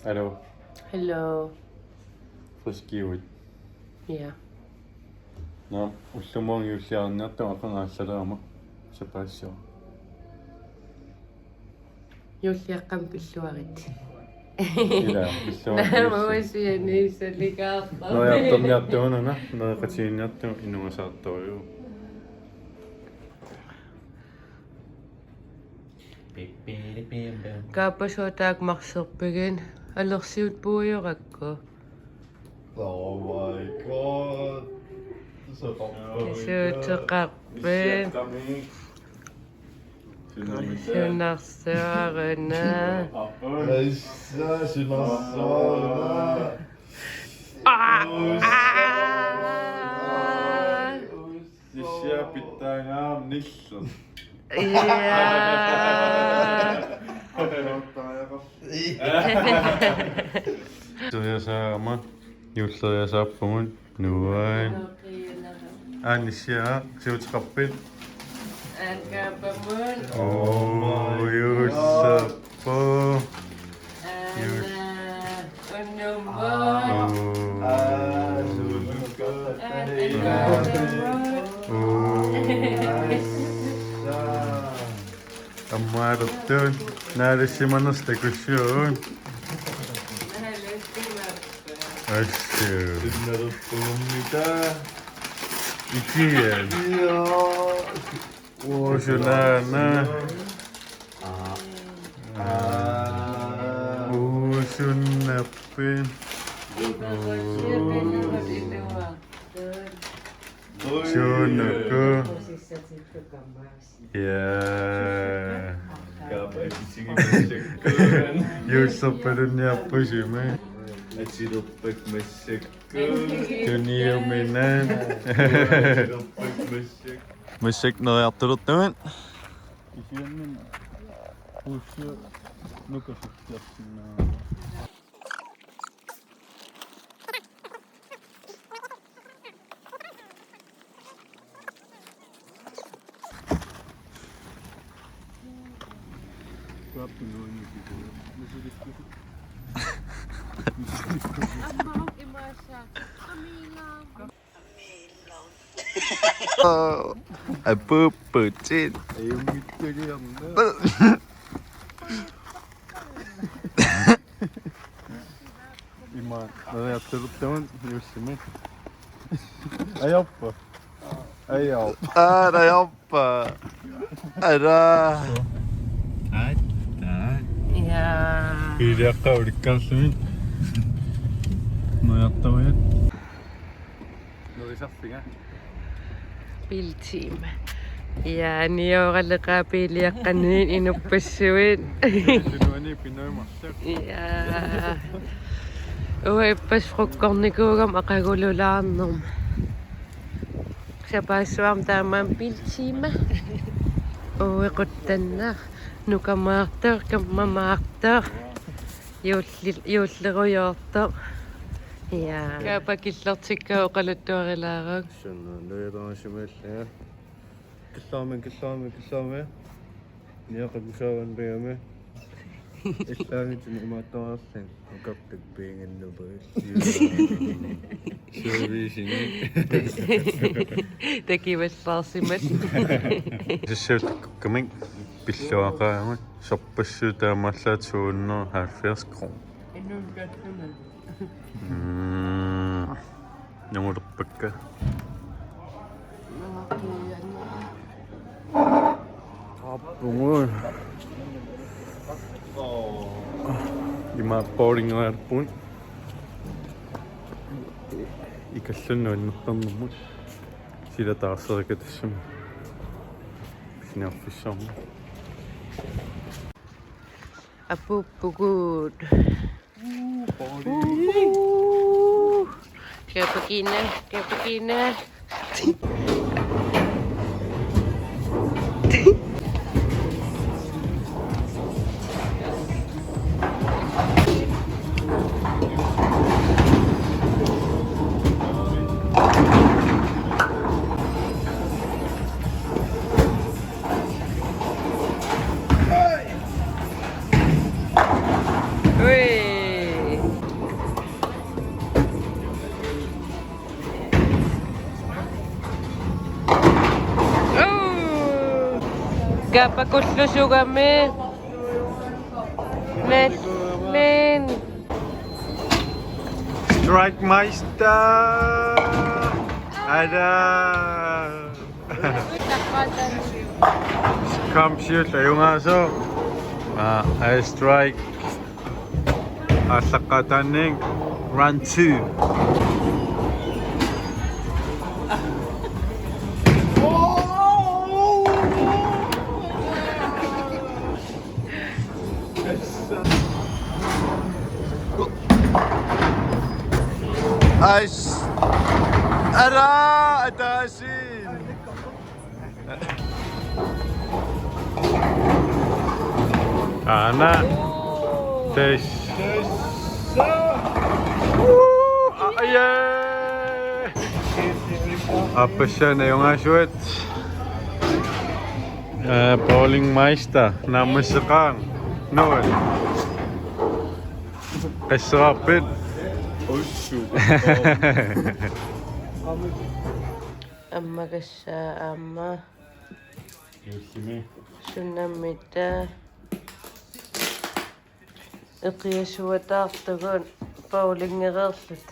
Hallo. Hello. Frisk ud. Ja. Nå, ullumong juulliarnertuaqangaallalaama sapaassua. JUULLIAQQAMI PILLUARITSI. Ila, Naamavasianiissalikaarta. Nojartorniartuununa, neqatiinniartu inuasaartoriu. Kaapasuutaak marserpigin alersiut puujorakku. Oh my god. Suuteqarpin. Sunnarsuaruna. Issa sinarsuaruna. Sissia pittaangaam nillu. Tujasaama juulleriasaappumun nuain. Annissia siuteqarpit. Alkaapamun. Juullappu. Ammaartun naalissimanastakussuun. Assu. Sinaruppunumita. Ikien. Uusunaana. Uusunnappin. Suunuku. Yeah. Juussappadunniarpusimi. Atsiduppak massakku. Tuniuminan. Atsiduppak massak. Masakneriartulurtumat. Isianmin uussu nukasuttiarsinnaa. Putin. Ayun gitu dia. Ima neriartulurtumat juussimi. Ajappa. Ajap. Ajappa. Ada. Ja. Juulliaqqaulikkaarlumi. Neriartaviat. Nerisarfinga. Bilteam. Ja, nioraleqaa piiliaqqanniin inupassuit. Sinuani pinnoimarsak. Ja. Oveppas frukkornikuugam aqagululaarnerm. Sapaassuarm taamaan bilteam. Uequttannaar nukamaartar kammamaartar. Juullerujoortar. Ja. Kaapakillertikkaa oqaluttuarilaarag. Şunu nöydonşumelle. Killame. Niaqakusaagan pegame. Islaamit imaattoarsan uqartak peengannupail. Servicini. Takivallaarsimat. Sissuutakkamik pilluaqaamat sorpassuutaamallaat 270 kron. Nungulerpakka. Appungun. Ima bowlingaarpun. Ikallunnuannertarnermut. Sila taarserikatassam. Sinarfissarmu. Apuppugut. Kapakina. Ui. Kapakullusugami. Mellin. Strike Meister! Ada! Come shoot yung aso. I strike. Asakataning. Run 2. Ice. Ara! Atasin! Ana. Tes. Aye! Apa siya na yung aswet? Bowling Meister. Namasakang. Noel. Kasapit. Oh shoot. Amma kasa amma. Yusimi. Sunamita. Iqiyasuataartugun paulingererlut.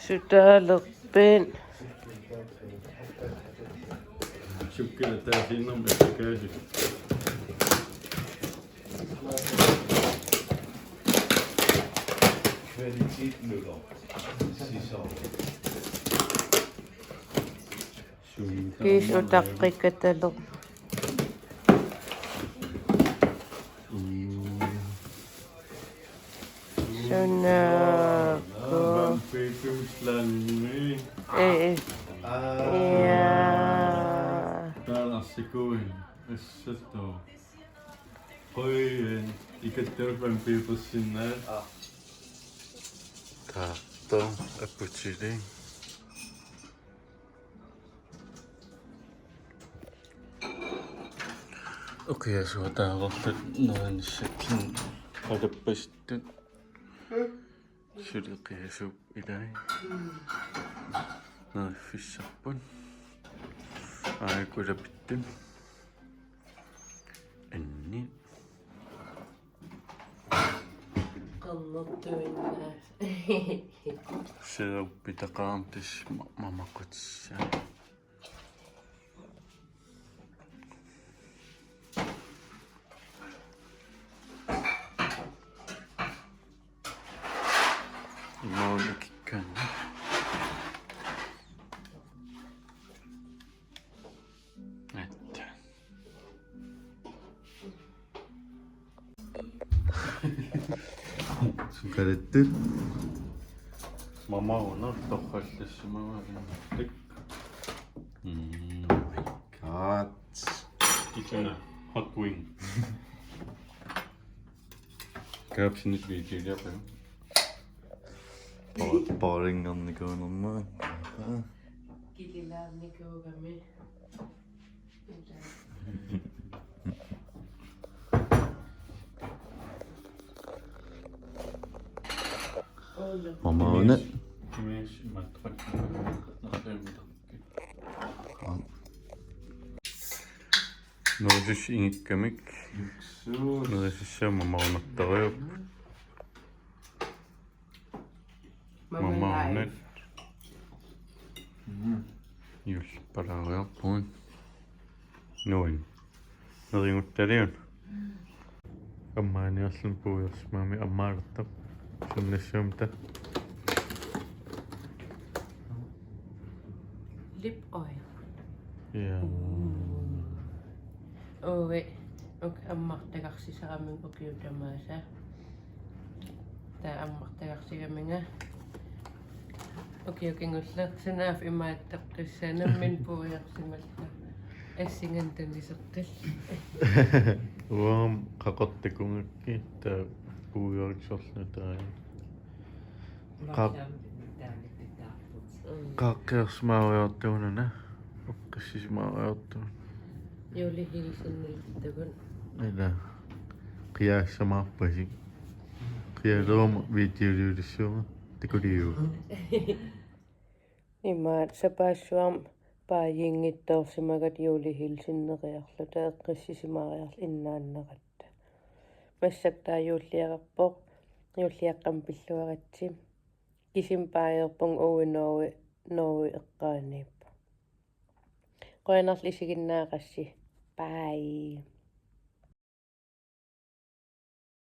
Sutalerpin. Shukila tasinum efekasi. Kis utaqqikataler. Sunako. Eh. Ja. Talasikuin. Esseto. Koien. Ikatterpan piipussinna. Taatto. Apputsili. Okei, suotaan kohta noin sitten. Kadapastut. Sylkiäsu idai. Noin fissappun. Aikuisa pittyn. Enni. Kannattuinna. Se pitää kaantis mamakutsia. Maulikikään. Että. Sun kädetty. Mama on tohkaisessa mä tik. God. Kitänä hot wing. Käypsi nyt viikiä paljon. Bowlingannikkoon. Kililaannikuugami. Mama on it. Mies, mä trakkin. No siis inkkämik. No siis se mama on ottava. Mama on nyt. Just paraa puun. Noin. No ringutteli on. Ammaani aslun puu, jos mä oon ammaarta. Sunne syömtä. Lip oil. Ja. Oi. Onko ammartakaksi saamen kokiutamaasa? Tää ammartakaksi minä. Okei, ngulla sanaaf imaattaqqussana min puujarsimalla assingantanissertal. Uam qaqortikungakki taa puujariksorlutaa. Qaqqeersmaariortuunana. Oqqassismaariortuun. Juulihilsinnilittugun. Eller qiaassamаарpasik. Qialuuma videoluulissuuma tikuriu. Imaat sapaassuam paajingittoorsimagat juulihilsinneqiarluta eqqissisimaariarl innaanneqatta. Massaktaa juulliaqarpoq juulliaqqami pilluaritsi. Kisim paajerpung Norge eqqaaniippa. Qoyanarl isiginnaaqassi. Bye.